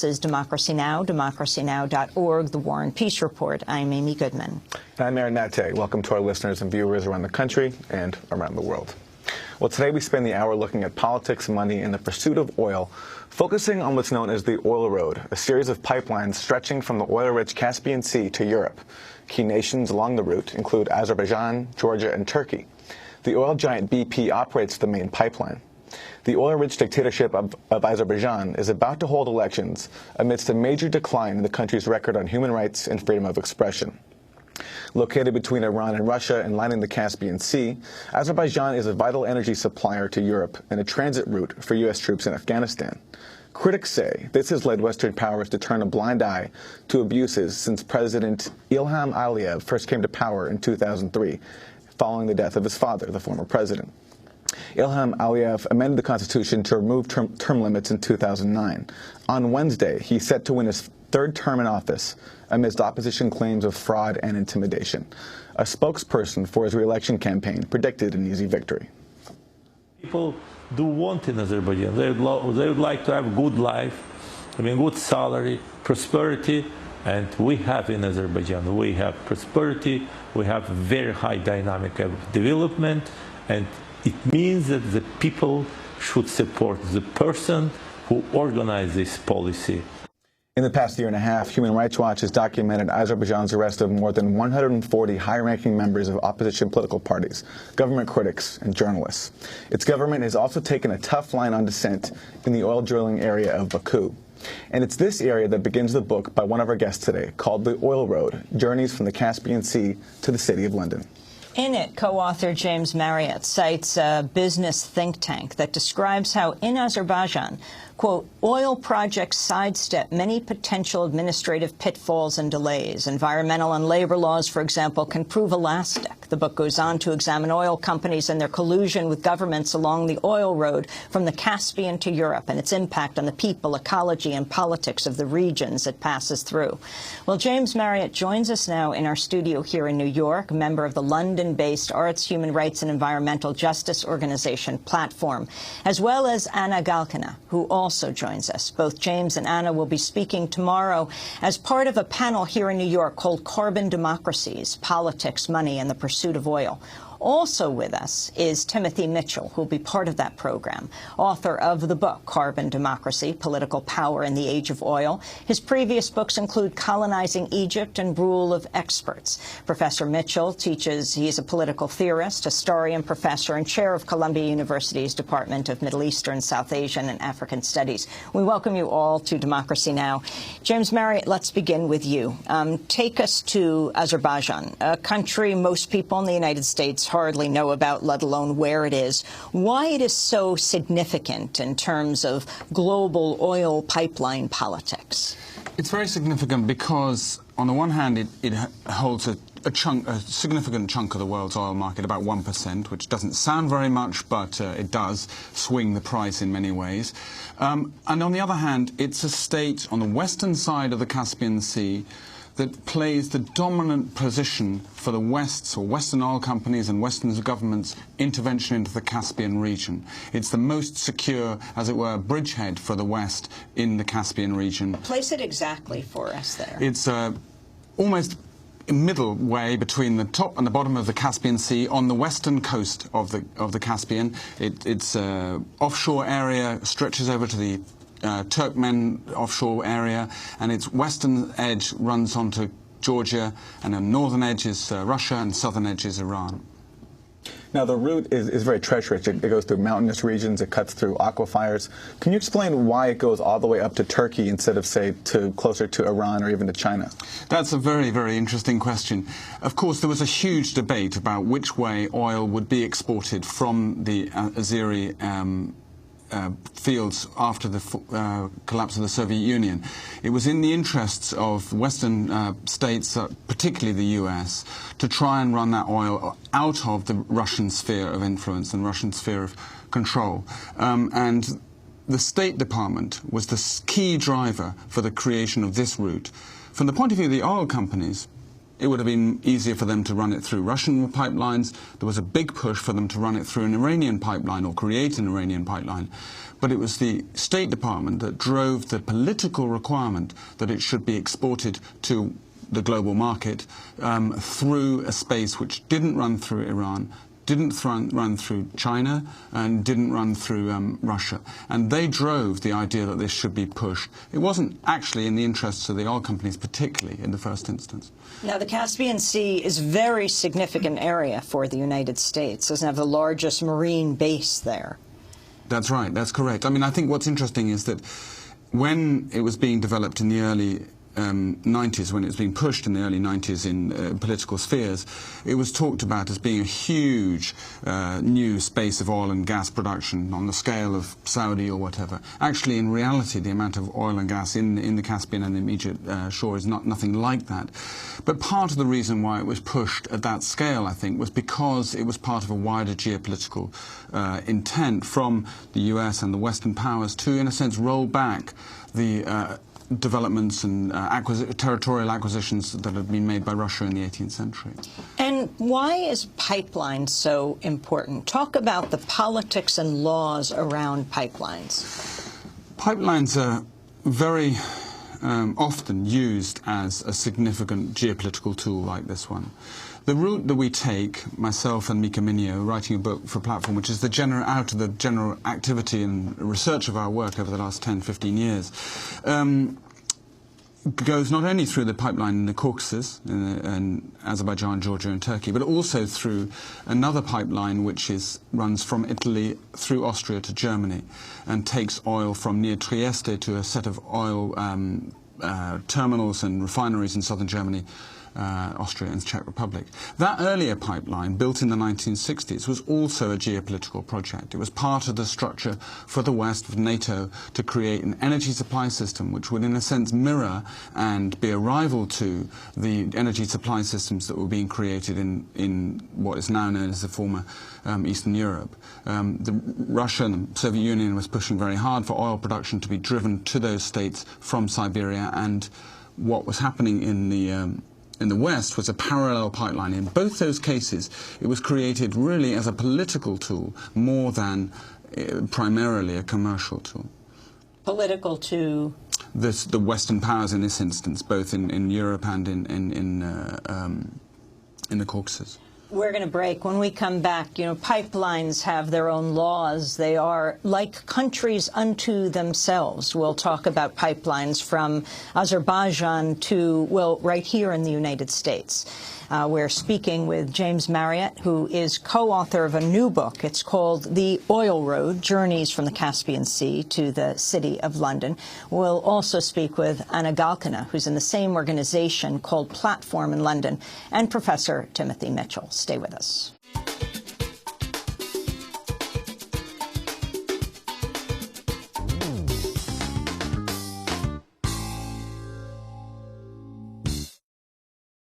This is Democracy Now!, democracynow.org, The War and Peace Report. I'm Amy Goodman. And I'm Aaron Natte. Welcome to our listeners and viewers around the country and around the world. Well, today we spend the hour looking at politics, money, and the pursuit of oil, focusing on what's known as the Oil Road, a series of pipelines stretching from the oil-rich Caspian Sea to Europe. Key nations along the route include Azerbaijan, Georgia, and Turkey. The oil giant BP operates the main pipeline. The oil-rich dictatorship of Azerbaijan is about to hold elections amidst a major decline in the country's record on human rights and freedom of expression. Located between Iran and Russia and lining the Caspian Sea, Azerbaijan is a vital energy supplier to Europe and a transit route for U.S. troops in Afghanistan. Critics say this has led Western powers to turn a blind eye to abuses since President Ilham Aliyev first came to power in 2003, following the death of his father, the former president. Ilham Aliyev amended the constitution to remove term limits in 2009. On Wednesday, he's set to win his third term in office amidst opposition claims of fraud and intimidation. A spokesperson for his re-election campaign predicted an easy victory. People do want in Azerbaijan. They would like to have a good life, good salary, prosperity, and we have in Azerbaijan. We have prosperity, we have very high dynamic of development, and it means that the people should support the person who organized this policy. In the past year and a half, Human Rights Watch has documented Azerbaijan's arrest of more than 140 high-ranking members of opposition political parties, government critics, and journalists. Its government has also taken a tough line on dissent in the oil drilling area of Baku. And it's this area that begins the book by one of our guests today, called The Oil Road, Journeys from the Caspian Sea to the City of London. In it, co-author James Marriott cites a business think tank that describes how in Azerbaijan, quote, oil projects sidestep many potential administrative pitfalls and delays. Environmental and labor laws, for example, can prove elastic. The book goes on to examine oil companies and their collusion with governments along the oil road from the Caspian to Europe and its impact on the people, ecology, and politics of the regions it passes through. Well, James Marriott joins us now in our studio here in New York, a member of the London-based Arts, Human Rights, and Environmental Justice Organization Platform, as well as Anna Galkina, who also joins us. Both James and Anna will be speaking tomorrow as part of a panel here in New York called Carbon Democracies, Politics, Money, and the Pursuit of Oil. Also with us is Timothy Mitchell, who will be part of that program, author of the book Carbon Democracy, Political Power in the Age of Oil. His previous books include Colonizing Egypt and Rule of Experts. Professor Mitchell teaches, he is a political theorist, historian, professor, and chair of Columbia University's Department of Middle Eastern, South Asian, and African Studies. We welcome you all to Democracy Now! James Marriott, let's begin with you. Take us to Azerbaijan, a country most people in the United States hardly know about, let alone where it is. Why it is so significant in terms of global oil pipeline politics? It's very significant because, on the one hand, it holds a significant chunk of the world's oil market, about 1%, which doesn't sound very much, but it does swing the price in many ways. And on the other hand, it's a state on the western side of the Caspian Sea that plays the dominant position for the West's or Western oil companies and Western governments' intervention into the Caspian region. It's the most secure, as it were, bridgehead for the West in the Caspian region. Place it exactly for us there. It's almost middle way between the top and the bottom of the Caspian Sea on the western coast of the Caspian. Its offshore area stretches over to the Turkmen offshore area, and its western edge runs onto Georgia, and the northern edge is Russia, and southern edge is Iran. Now, the route is very treacherous. It goes through mountainous regions. It cuts through aquifers. Can you explain why it goes all the way up to Turkey instead of, say, closer to Iran or even to China? That's a very, very interesting question. Of course, there was a huge debate about which way oil would be exported from the Azeri fields after the collapse of the Soviet Union. It was in the interests of Western states, particularly the US, to try and run that oil out of the Russian sphere of influence and Russian sphere of control. And the State Department was the key driver for the creation of this route. From the point of view of the oil companies, it would have been easier for them to run it through Russian pipelines. There was a big push for them to run it through an Iranian pipeline or create an Iranian pipeline. But it was the State Department that drove the political requirement that it should be exported to the global market through a space which didn't run through Iran, didn't run through China, and didn't run through Russia. And they drove the idea that this should be pushed. It wasn't actually in the interests of the oil companies, particularly in the first instance. Now, the Caspian Sea is a very significant area for the United States. It doesn't have the largest marine base there. That's right. That's correct. I mean, I think what's interesting is that when it was being developed in the early 90s, when it was being pushed in the early 90s in political spheres, it was talked about as being a huge new space of oil and gas production on the scale of Saudi or whatever. Actually, in reality, the amount of oil and gas in the Caspian and the immediate shore is nothing like that. But part of the reason why it was pushed at that scale, I think, was because it was part of a wider geopolitical intent from the US and the Western powers to, in a sense, roll back the developments and territorial acquisitions that had been made by Russia in the 18th century. And why is pipeline so important? Talk about the politics and laws around pipelines. Pipelines are very often used as a significant geopolitical tool like this one. The route that we take, myself and Mika Minio, writing a book for Platform, which is out of the general activity and research of our work over the last 10, 15 years, goes not only through the pipeline in the Caucasus, in Azerbaijan, Georgia and Turkey, but also through another pipeline which runs from Italy through Austria to Germany and takes oil from near Trieste to a set of oil terminals and refineries in southern Germany, Austria and the Czech Republic. That earlier pipeline, built in the 1960s, was also a geopolitical project. It was part of the structure for the West, of NATO, to create an energy supply system which would, in a sense, mirror and be a rival to the energy supply systems that were being created in what is now known as the former Eastern Europe. Russia and the Soviet Union was pushing very hard for oil production to be driven to those states from Siberia, and what was happening in the West was a parallel pipeline. In both those cases, it was created really as a political tool more than primarily a commercial tool. Political to? The Western powers in this instance, both in Europe and in the Caucasus. We're going to break. When we come back, pipelines have their own laws. They are like countries unto themselves. We'll talk about pipelines from Azerbaijan to, well, right here in the United States. We're speaking with James Marriott, who is co-author of a new book. It's called The Oil Road, Journeys from the Caspian Sea to the City of London. We'll also speak with Anna Galkina, who's in the same organization called Platform in London, and Professor Timothy Mitchell. Stay with us.